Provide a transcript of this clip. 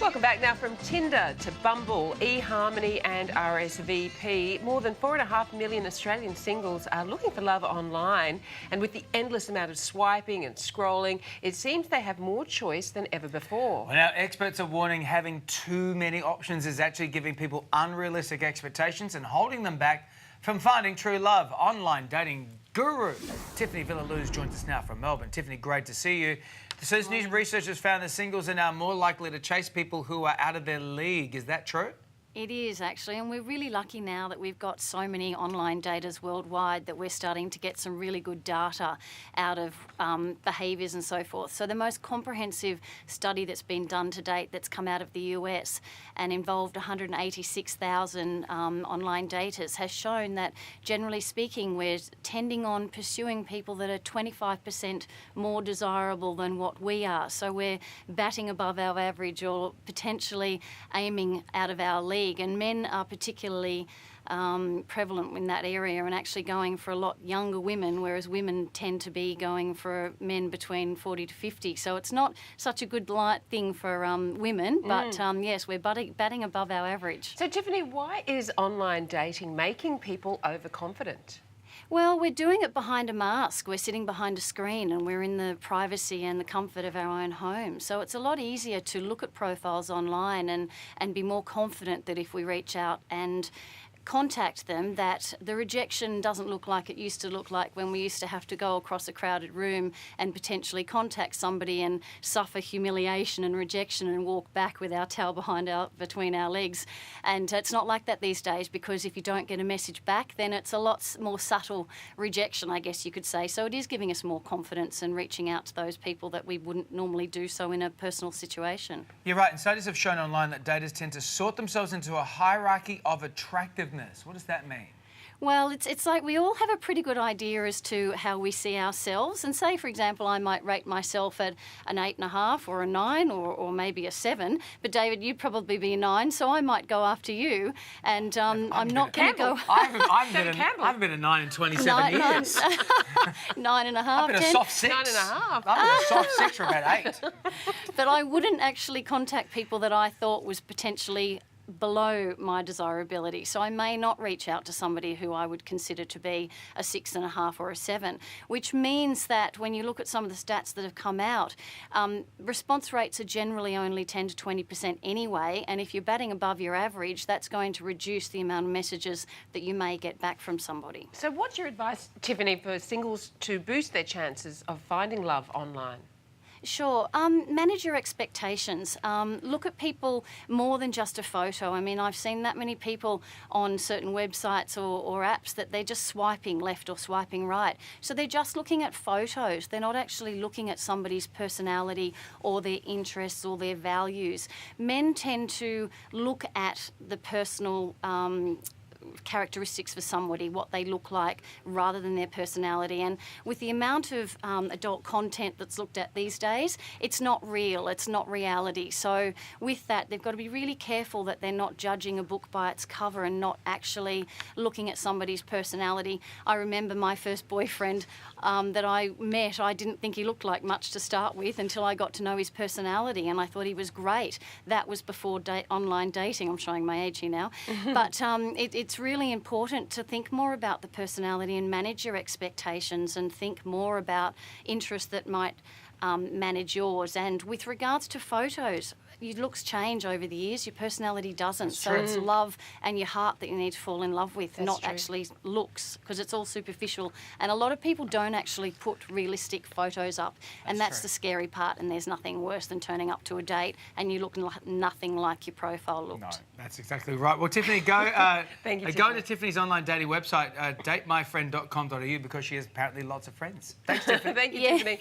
Welcome back now. From Tinder to Bumble, eHarmony and RSVP. More than 4.5 million Australian singles are looking for love online, and with the endless amount of swiping and scrolling, it seems they have more choice than ever before. Well, now, experts are warning having too many options is actually giving people unrealistic expectations and holding them back from finding true love. Online dating guru Tiffany Villaluz joins us now from Melbourne. Tiffany, great to see you. So this new research has found that singles are now more likely to chase people who are out of their league. Is that true? It is, actually, and we're really lucky now that we've got so many online daters worldwide that we're starting to get some really good data out of behaviours and so forth. So the most comprehensive study that's been done to date that's come out of the US and involved 186,000 online daters has shown that, generally speaking, we're tending on pursuing people that are 25% more desirable than what we are. So we're batting above our average or potentially aiming out of our league. And men are particularly prevalent in that area and actually going for a lot younger women, whereas women tend to be going for men between 40 to 50. So it's not such a good light thing for women, but yes, we're batting above our average. So, Tiffany, why is online dating making people overconfident? Well, we're doing it behind a mask. We're sitting behind a screen and we're in the privacy and the comfort of our own home. So it's a lot easier to look at profiles online and be more confident that if we reach out and contact them, that the rejection doesn't look like it used to look like when we used to have to go across a crowded room and potentially contact somebody and suffer humiliation and rejection and walk back with our tail between our legs. And it's not like that these days, because if you don't get a message back, then it's a lot more subtle rejection, I guess you could say. So it is giving us more confidence and reaching out to those people that we wouldn't normally do so in a personal situation. You're right, and studies have shown online that daters tend to sort themselves into a hierarchy of attractiveness. What does that mean? Well, it's like we all have a pretty good idea as to how we see ourselves. And say, for example, I might rate myself at an 8.5 or a 9 or maybe a 7. But, David, you'd probably be a 9, so I might go after you. And I'm not going to go... I haven't been a 9 in 27 years. 9.5. I've been a soft 6. 9.5. I've been a soft 6 for about 8. But I wouldn't actually contact people that I thought was potentially below my desirability. So I may not reach out to somebody who I would consider to be a 6.5 or a 7, which means that when you look at some of the stats that have come out, response rates are generally only 10 to 20% anyway, and if you're batting above your average, that's going to reduce the amount of messages that you may get back from somebody. So what's your advice, Tiffany, for singles to boost their chances of finding love online? Sure. Manage your expectations. Look at people more than just a photo. I mean, I've seen that many people on certain websites or apps that they're just swiping left or swiping right. So they're just looking at photos. They're not actually looking at somebody's personality or their interests or their values. Men tend to look at the personal characteristics for somebody, what they look like, rather than their personality. And with the amount of adult content that's looked at these days, it's not real, it's not reality. So with that, they've got to be really careful that they're not judging a book by its cover and not actually looking at somebody's personality. I remember my first boyfriend that I met, I didn't think he looked like much to start with until I got to know his personality, and I thought he was great. That was before online dating. I'm showing my age here now. But it's really important to think more about the personality and manage your expectations and think more about interests that might manage yours. And with regards to photos, your looks change over the years, your personality doesn't. So it's love and your heart that you need to fall in love with, not actually looks, because it's all superficial. And a lot of people don't actually put realistic photos up, and that's the scary part. And there's nothing worse than turning up to a date and you look nothing like your profile looked. No, that's exactly right. Well, Tiffany, go Thank you, go to Tiffany's online dating website, datemyfriend.com.au, because she has apparently lots of friends. Thanks, Tiffany. Thank you, Tiffany.